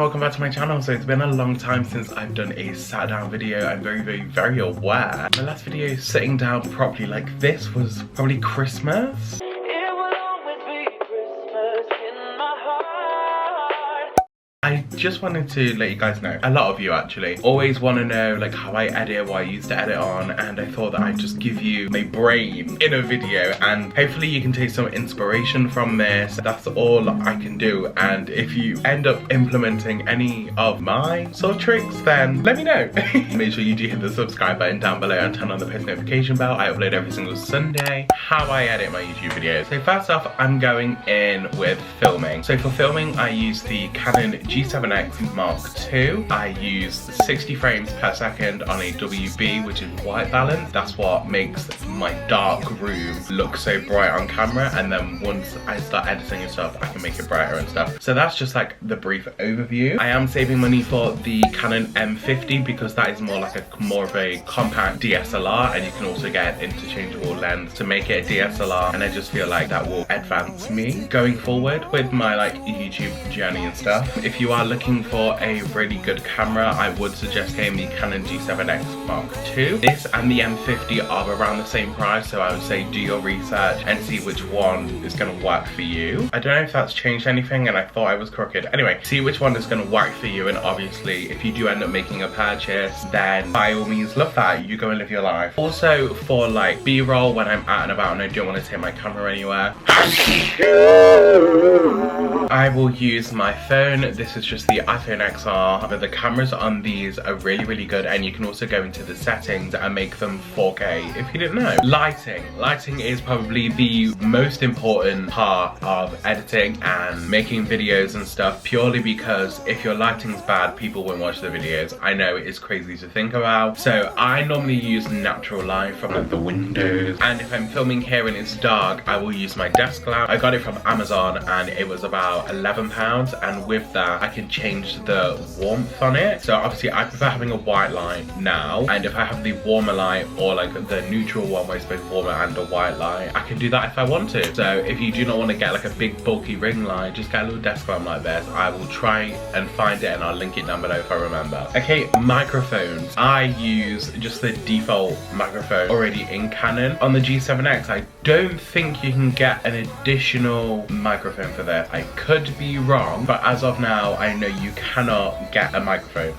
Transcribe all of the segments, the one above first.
welcome back to my channel. So it's been a long time since I've done a sat down video. I'm very aware. My last video sitting down properly like this was probably Christmas. I just wanted to let you guys know, a lot of you actually always want to know like how I edit, what I used to edit on, and I thought that I'd just give you my brain in a video and hopefully you can take some inspiration from this. That's all I can do, and if you end up implementing any of my sort of tricks, then let me know. Make sure you do hit the subscribe button down below and turn on the post notification bell. I upload every single Sunday how I edit my YouTube videos. So first off, I'm going in with filming. So for filming, I use the Canon G7X Mark II. I use 60 frames per second on a WB, which is white balance. That's what makes my dark room look so bright on camera, and then once I start editing and stuff, I can make it brighter and stuff. So that's just like the brief overview. I am saving money for the Canon M50 because that is more of a compact DSLR, and you can also get interchangeable lens to make it a DSLR, and I just feel like that will advance me going forward with my like YouTube journey and stuff. If you are looking for a really good camera, I would suggest getting the Canon G7X Mark II. This and the M50 are around the same price, so I would say do your research and see which one is going to work for you. I don't know if that's changed anything, and I thought I was crooked. Anyway, see which one is going to work for you, and obviously if you do end up making a purchase, then by all means love that, you go and live your life. Also for like B-roll when I'm out and about and I don't want to take my camera anywhere, I will use my phone. This is just the iPhone XR, but the cameras on these are really good, and you can also go into the settings and make them 4K if you didn't know. Lighting is probably the most important part of editing and making videos and stuff, purely because if your lighting's bad, people won't watch the videos. I know it is crazy to think about, so I normally use natural light from like the windows, and if I'm filming here and it's dark, I will use my desk lamp. I got it from Amazon and it was about £11, and with that I can change the warmth on it. So obviously I prefer having a white light now, and if I have the warmer light or like the neutral one where it's both warmer and a white light, I can do that if I want to. So if you do not want to get like a big bulky ring light, just get a little desk lamp like this. I will try and find it and I'll link it down below if I remember. Okay, microphones. I use just the default microphone already in Canon. On the G7X, I don't think you can get an additional microphone for this. I could be wrong, but as of now, I know you cannot get a microphone.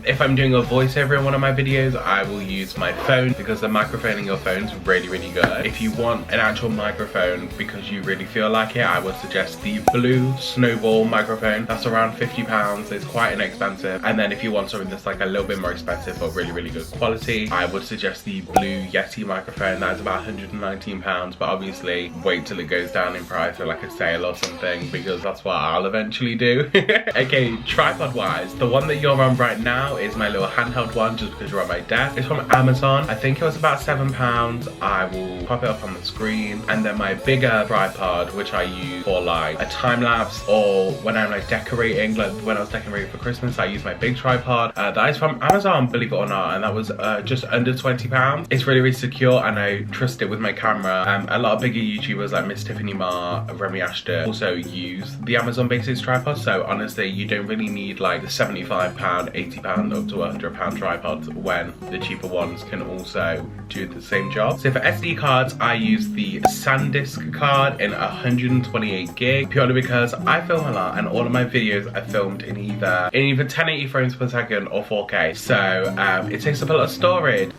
If I'm doing a voiceover in one of my videos, I will use my phone because the microphone in your phone is really good. If you want an actual microphone because you really feel like it, I would suggest the Blue Snowball microphone. That's around £50. It's quite inexpensive. And then if you want something that's like a little bit more expensive but really good quality, I would suggest the Blue Yeti microphone. That's about £119, but obviously wait till it goes down in price or like a sale or something, because that's what I'll eventually do. Okay, tripod wise, the one that you're on right now is my little handheld one, just because you're on my desk. It's from Amazon. I think it was about £7. I will pop it up on the screen. And then my bigger tripod, which I use for like a time lapse, or when I'm like decorating, like when I was decorating for Christmas, I use my big tripod. That is from Amazon, believe it or not, and that was just under £20. It's really secure, and I trust it with my camera. A lot of bigger YouTubers like Miss Tiffany Ma, Remy Ashton also use the Amazon Basics tripod, so honestly you don't really need like the £75, £80 up to £100 tripods when the cheaper ones can also do the same job. So for SD cards, I use the SanDisk card in 128 gig, purely because I film a lot and all of my videos are filmed in either 1080 frames per second or 4K, so it takes up a lot of storage.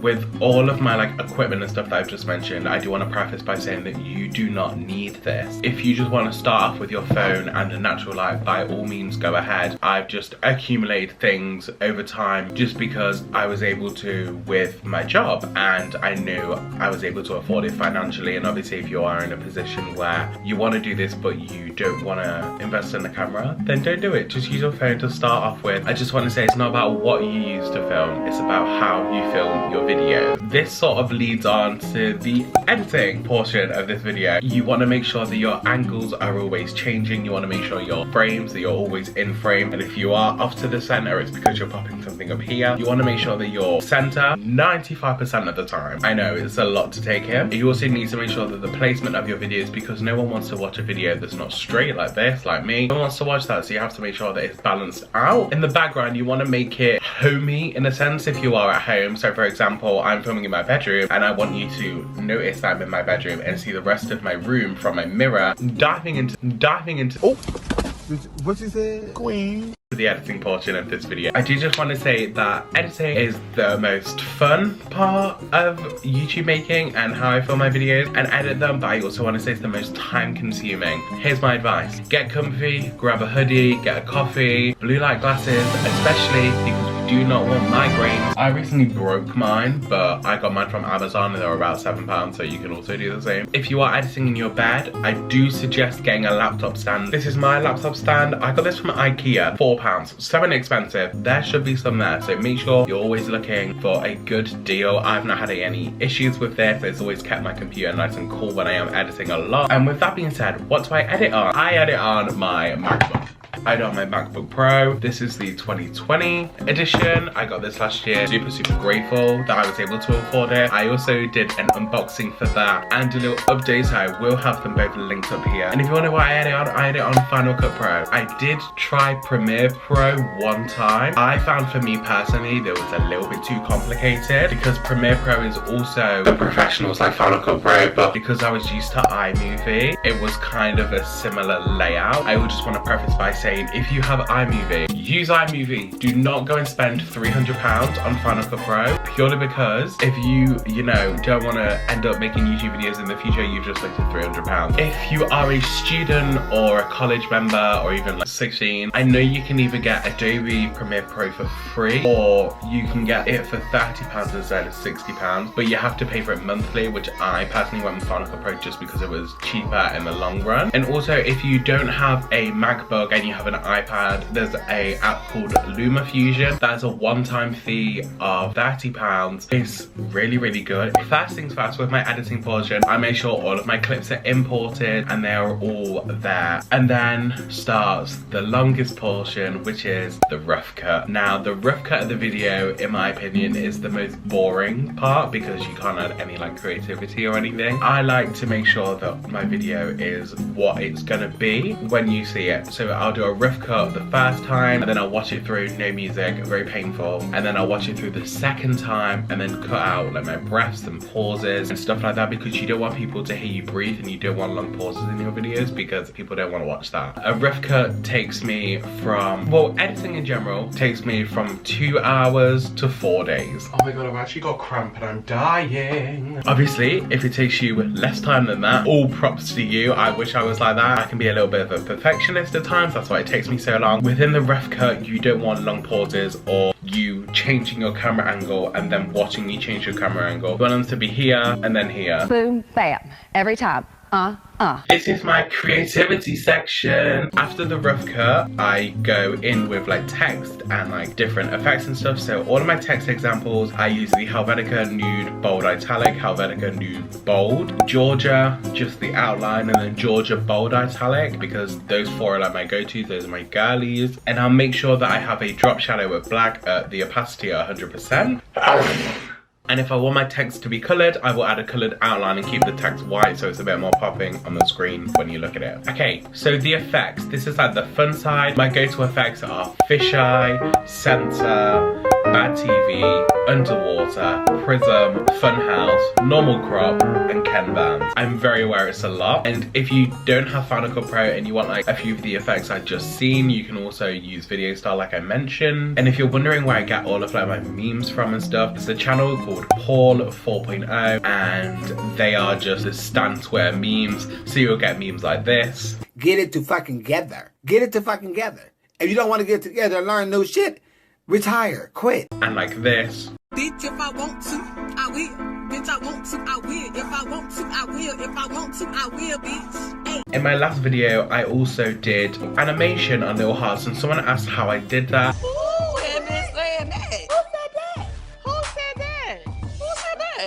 With all of my like equipment and stuff that I've just mentioned, I do want to preface by saying that you do not need this. If you just want to start off with your phone and a natural light, by all means go ahead. I've just accumulated things over time just because I was able to with my job, and I knew I was able to afford it financially. And obviously if you are in a position where you want to do this but you don't want to invest in the camera, then don't do it. Just use your phone to start off with. I just want to say it's not about what you use to film, it's about how you film your your video. This sort of leads on to the editing portion of this video. You want to make sure that your angles are always changing. You want to make sure your frames, that you're always in frame. And if you are off to the center, it's because you're popping something up here. You want to make sure that you're center 95% of the time. I know it's a lot to take in. You also need to make sure that the placement of your videos, because no one wants to watch a video that's not straight like this, like me. No one wants to watch that, so you have to make sure that it's balanced out. In the background, you want to make it homey in a sense if you are at home. So for example, I'm filming in my bedroom and I want you to notice that I'm in my bedroom and see the rest of my room from my mirror diving into oh, what you said? Queen. The editing portion of this video. I do just want to say that editing is the most fun part of YouTube making and how I film my videos and edit them, but I also want to say it's the most time consuming. Here's my advice. Get comfy, grab a hoodie, get a coffee, blue light glasses, especially because we do not want migraines. I recently broke mine, but I got mine from Amazon and they were about £7, so you can also do the same. If you are editing in your bed, I do suggest getting a laptop stand. This is my laptop stand. I got this from IKEA, £4. So inexpensive. There should be some there, so make sure you're always looking for a good deal. I've not had any issues with this. It's always kept my computer nice and cool when I am editing a lot. And with that being said, what do I edit on? I edit on my MacBook. I got my MacBook Pro. This is the 2020 edition. I got this last year. Super grateful that I was able to afford it. I also did an unboxing for that and a little update, so I will have them both linked up here. And if you want to know what I edit on Final Cut Pro. I did try Premiere Pro one time. I found for me personally that it was a little bit too complicated because Premiere Pro is also for professionals like Final Cut Pro, but because I was used to iMovie, it was kind of a similar layout. I would just want to preface by saying, if you have iMovie, use iMovie. Do not go and spend £300 on Final Cut Pro, purely because if you know, don't want to end up making YouTube videos in the future, you've just looked at £300. If you are a student or a college member or even like 16, I know you can either get Adobe Premiere Pro for free or you can get it for £30 instead of £60, but you have to pay for it monthly, which I personally went with Final Cut Pro just because it was cheaper in the long run. And also, if you don't have a MacBook and you have an iPad, there's a app called LumaFusion. That's a one-time fee of £30. It's really good. First things first, with my editing portion, I make sure all of my clips are imported and they're all there. And then starts the longest portion, which is the rough cut. Now, the rough cut of the video, in my opinion, is the most boring part because you can't add any like creativity or anything. I like to make sure that my video is what it's gonna be when you see it. So I'll do a rough cut the first time and then I'll watch it through, no music, very painful, and then I'll watch it through the second time and then cut out like my breaths and pauses and stuff like that, because you don't want people to hear you breathe and you don't want long pauses in your videos because people don't want to watch that. A rough cut takes me from, well, editing in general takes me from 2 hours to 4 days. Oh my god, I've actually got cramp and I'm dying. Obviously, if it takes you less time than that, all props to you. I wish I was like that. I can be a little bit of a perfectionist at times, that's why it takes me so long. Within the rough cut, you don't want long pauses or you changing your camera angle and then watching you change your camera angle. You want them to be here and then here. Boom, bam, every time. This is my creativity section. After the rough cut, I go in with like text and like different effects and stuff. So all of my text examples, I use the Helvetica Nude Bold Italic, Helvetica Nude Bold, Georgia, just the outline, and then Georgia Bold Italic, because those four are like my go-tos, those are my girlies. And I'll make sure that I have a drop shadow with black at the opacity at 100%. And if I want my text to be coloured, I will add a coloured outline and keep the text white so it's a bit more popping on the screen when you look at it. Okay, so the effects. This is like the fun side. My go-to effects are fisheye, center, bad TV, underwater, prism, funhouse, normal crop, and Ken bands. I'm very aware it's a lot. And if you don't have Final Cut Pro and you want like a few of the effects I've just seen, you can also use Video Star like I mentioned. And if you're wondering where I get all of like my memes from and stuff, it's a channel called Paul 4.0 and they are just the stand Twitter memes. So you'll get memes like this. Get it to fucking together. Get it to fucking together. If you don't want to get it together and learn no shit, retire, quit. And like this. Bitch, if I want to, I will. Bitch, I want to, I will. If I want to, I will. If I want to, I will, bitch. Hey. In my last video, I also did animation on little hearts and someone asked how I did that. Who had been saying that? Who said that? Who said that?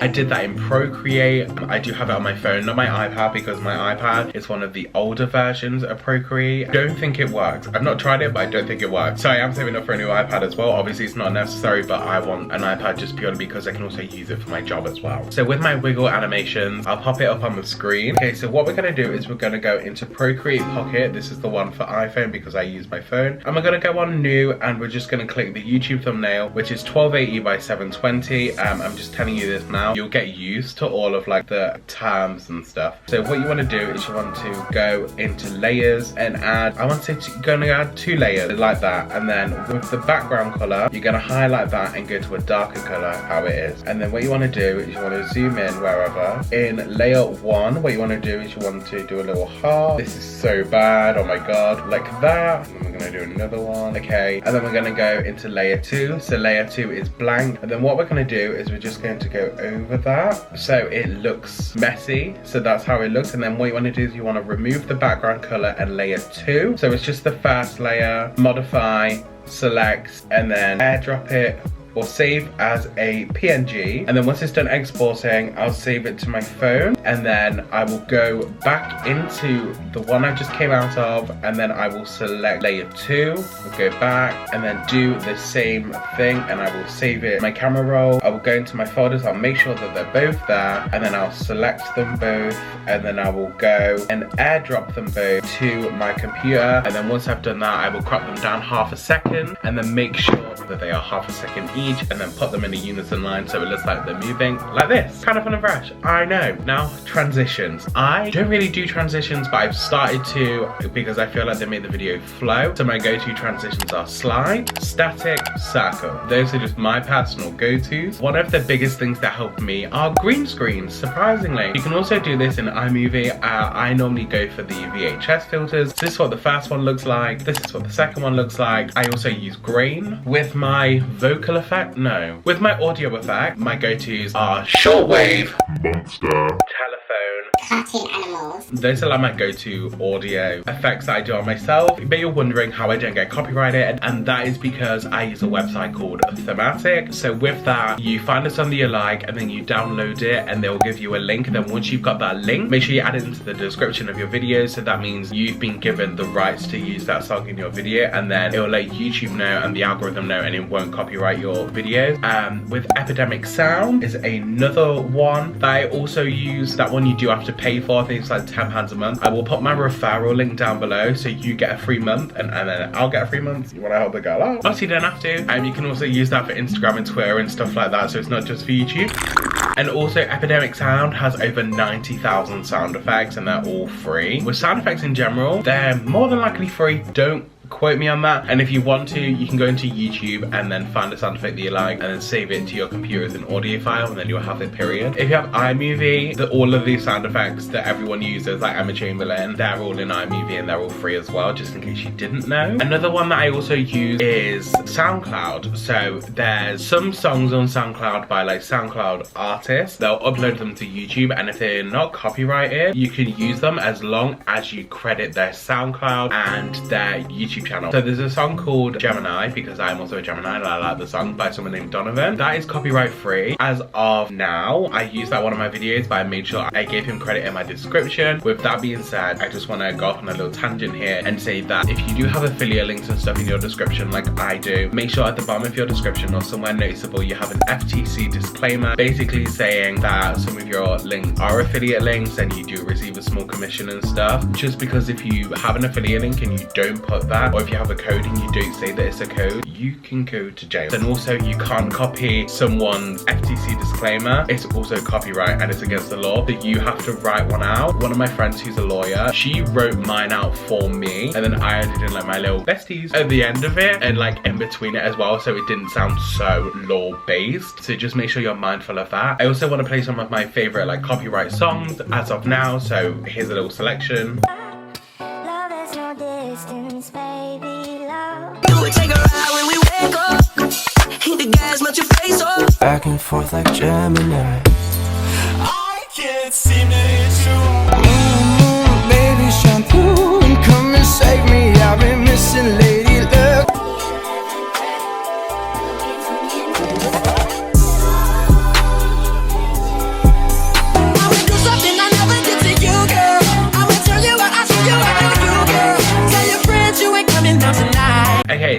I did that in Procreate. I do have it on my phone, not my iPad, because my iPad is one of the older versions of Procreate. I don't think it works. I've not tried it, but I don't think it works. So I am saving up for a new iPad as well. Obviously it's not necessary, but I want an iPad just purely because I can also use it for my job as well. So with my wiggle animations, I'll pop it up on the screen. Okay, so what we're gonna do is we're gonna go into Procreate Pocket. This is the one for iPhone because I use my phone. And we're gonna go on new, and we're just gonna click the YouTube thumbnail, which is 1280 by 720. I'm just telling you this now. You'll get used to all of like the terms and stuff. So what you wanna do is you want to go into layers and add, I want to say gonna add 2 layers like that. And then with the background color, you're gonna highlight that and go to a darker color, how it is. And then what you wanna do is you wanna zoom in wherever. In layer 1, what you wanna do is you want to do a little heart. This is so bad, oh my God, like that. And then we're gonna do another one, okay. And then we're gonna go into layer 2. So layer 2 is blank. And then what we're gonna do is we're just going to go over that so it looks messy. So that's how it looks. And then what you wanna do is you wanna remove the background color and layer 2. So it's just the first layer, modify, select, and then airdrop it or save as a PNG. And then once it's done exporting, I'll save it to my phone, and then I will go back into the one I just came out of, and then I will select layer 2, we'll go back and then do the same thing, and I will save it. My camera roll, I will go into my folders, I'll make sure that they're both there, and then I'll select them both, and then I will go and airdrop them both to my computer. And then once I've done that, I will crop them down half a second, and then make sure that they are half a second each, and then put them in a unison line so it looks like they're moving like this. Kind of fun and fresh, I know. Now, transitions. I don't really do transitions, but I've started to because I feel like they make the video flow. So my go-to transitions are slide, static, circle. Those are just my personal go-tos. One of the biggest things that help me are green screens, surprisingly. You can also do this in iMovie. I normally go for the VHS filters. This is what the first one looks like. This is what the second one looks like. I also use grain. With my vocal effect, no. With my audio effect, my go-tos are shortwave, monster, telephone, cartoon animals. Those are like my go-to audio effects that I do on myself. But you're wondering how I don't get copyrighted, and that is because I use a website called Thematic. So with that, you find a song that you like, and then you download it, and they'll give you a link. And then once you've got that link, make sure you add it into the description of your video. So that means you've been given the rights to use that song in your video, and then it'll let YouTube know and the algorithm know, and it won't copyright your video. With Epidemic Sound is another one that I also use. That one you do have to pay for. I think it's like £10 a month. I will put my referral link down below so you get a free month, and then I'll get a free month. You want to help the girl out? Obviously you don't have to. You can also use that for Instagram and Twitter and stuff like that, so it's not just for YouTube. And also Epidemic Sound has over 90,000 sound effects, and they're all free. With sound effects in general, they're more than likely free. Don't quote me on that. And if you want to, you can go into YouTube and then find a sound effect that you like, and then save it to your computer as an audio file, and then you'll have it, period. If you have iMovie, all of these sound effects that everyone uses, like Emma Chamberlain, they're all in iMovie, and they're all free as well, just in case you didn't know. Another one that I also use is SoundCloud. So there's some songs on SoundCloud by like SoundCloud artists. They'll upload them to YouTube, and if they're not copyrighted, you can use them as long as you credit their SoundCloud and their YouTube channel. So there's a song called Gemini, because I'm also a Gemini and I like the song, by someone named Donovan. That is copyright free as of now. I used that in one of my videos, but I made sure I gave him credit in my description. With that being said, I just want to go off on a little tangent here and say that if you do have affiliate links and stuff in your description like I do, make sure at the bottom of your description or somewhere noticeable you have an FTC disclaimer, basically saying that some of your links are affiliate links and you do receive a small commission and stuff. Just because if you have an affiliate link and you don't put that, or if you have a code and you don't say that it's a code, you can go to jail. And also you can't copy someone's FTC disclaimer. It's also copyright and it's against the law, so you have to write one out. One of my friends who's a lawyer, she wrote mine out for me, and then I added in like my little besties at the end of it and like in between it as well, so it didn't sound so law-based. So just make sure you're mindful of that. I also want to play some of my favorite like copyright songs as of now, so here's a little selection. Distance, baby, love. Do we take a ride when we wake up? Hit the gas, melt your face off. Back and forth like Gemini. I can't seem to hit you. Baby, shine through and come and save me. I've been missing lady luck.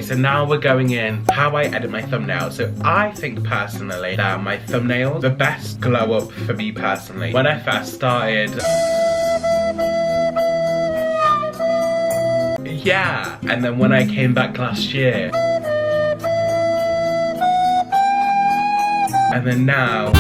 so now we're going in how I edit my thumbnail. So I think personally that my thumbnails, the best glow up for me personally. When I first started, yeah, and then when I came back last year, and then now,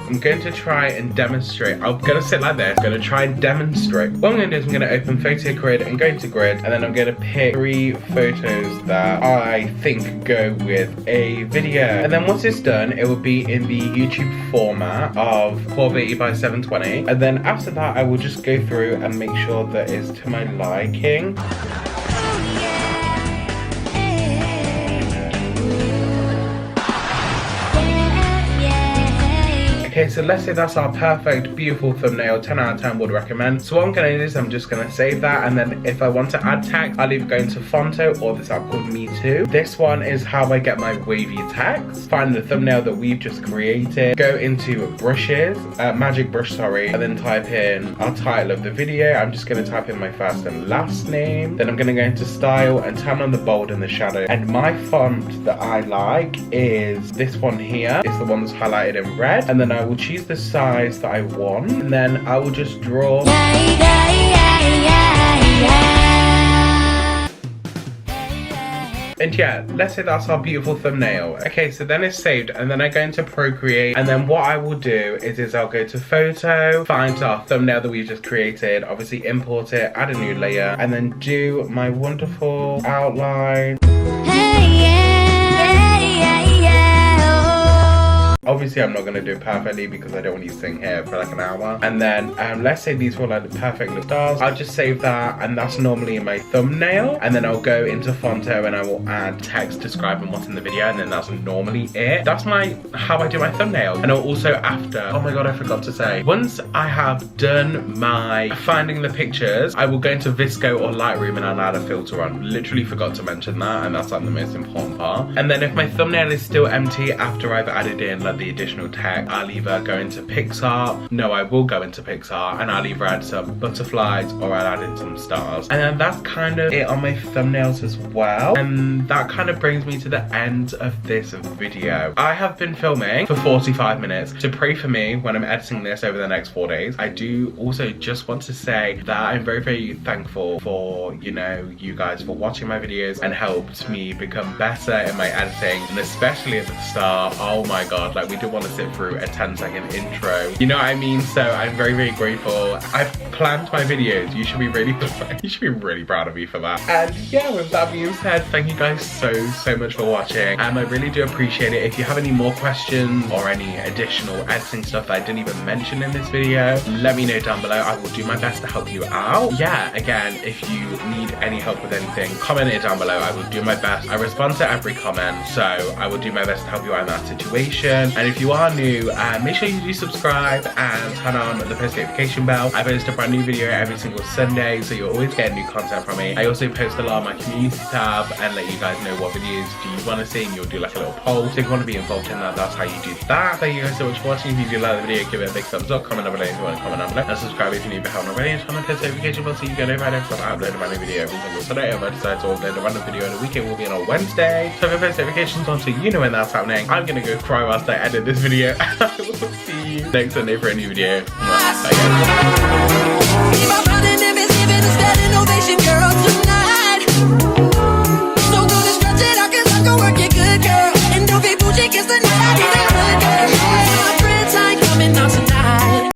I'm going to try and demonstrate. I'm going to sit like this. I'm going to try and demonstrate. What I'm going to do is I'm going to open Photo Grid and go into Grid, and then I'm going to pick 3 photos that I think go with a video. And then once it's done, it will be in the YouTube format of 1280 by 720. And then after that, I will just go through and make sure that it's to my liking. Okay, so let's say that's our perfect, beautiful thumbnail, 10 out of 10 would recommend. So what I'm gonna do is I'm just gonna save that, and then if I want to add text, I'll either go into Fonto or this app called Me Too. This one is how I get my wavy text. Find the thumbnail that we've just created, go into brushes, magic brush, sorry, and then type in our title of the video. I'm just gonna type in my first and last name. Then I'm gonna go into style and turn on the bold and the shadow. And my font that I like is this one here. It's the one that's highlighted in red. And then I will choose the size that I want, and then I will just draw. And yeah, let's say that's our beautiful thumbnail. Okay, so then it's saved, and then I go into Procreate, and then what I will do is I'll go to Photo, find our thumbnail that we just created, obviously import it, add a new layer, and then do my wonderful outline. Obviously, I'm not going to do it perfectly because I don't want you to sing here for like an hour. And then let's say these were like the perfect little stars. I'll just save that, and that's normally in my thumbnail. And then I'll go into Fonto and I will add text describing what's in the video, and then that's normally it. That's how I do my thumbnail. And also after, oh my god, I forgot to say, once I have done my finding the pictures, I will go into VSCO or Lightroom and I'll add a filter on. Literally forgot to mention that, and that's like the most important part. And then if my thumbnail is still empty after I've added in like the additional text, I'll either go into Pixar. No, I will go into Pixar, and I'll either add some butterflies or I'll add in some stars. And then that's kind of it on my thumbnails as well. And that kind of brings me to the end of this video. I have been filming for 45 minutes. So pray for me when I'm editing this over the next 4 days. I do also just want to say that I'm very, very thankful for, you know, you guys for watching my videos and helped me become better in my editing. And especially at the start, oh my god, like we didn't want to sit through a 10-second intro. You know what I mean? So I'm very, very grateful. I've planned my videos. You should be really proud of me for that. And yeah, with that being said, thank you guys so much for watching. I really do appreciate it. If you have any more questions or any additional editing stuff that I didn't even mention in this video, let me know down below. I will do my best to help you out. Yeah, again, if you need any help with anything, comment it down below. I will do my best. I respond to every comment, so I will do my best to help you out in that situation. And if you are new, make sure you do subscribe and turn on the post notification bell. I post a brand new video every single Sunday, so you'll always get new content from me. I also post a lot on my community tab and let you guys know what videos do you want to see, and you'll do like a little poll. So if you want to be involved in that, that's how you do that. Thank you guys so much for watching. If you do like the video, give it a big thumbs up, comment down below if you want to comment down below, and subscribe if you need to help already, and turn on the post notification bell so you get notified every time I upload a brand new video every single Sunday. If I decide to upload a random video on the weekend, will be on a Wednesday. So if post notifications on so you know when that's happening, I'm gonna go cry whilst I edit this video. I will see you next Sunday for a new video. Bye guys.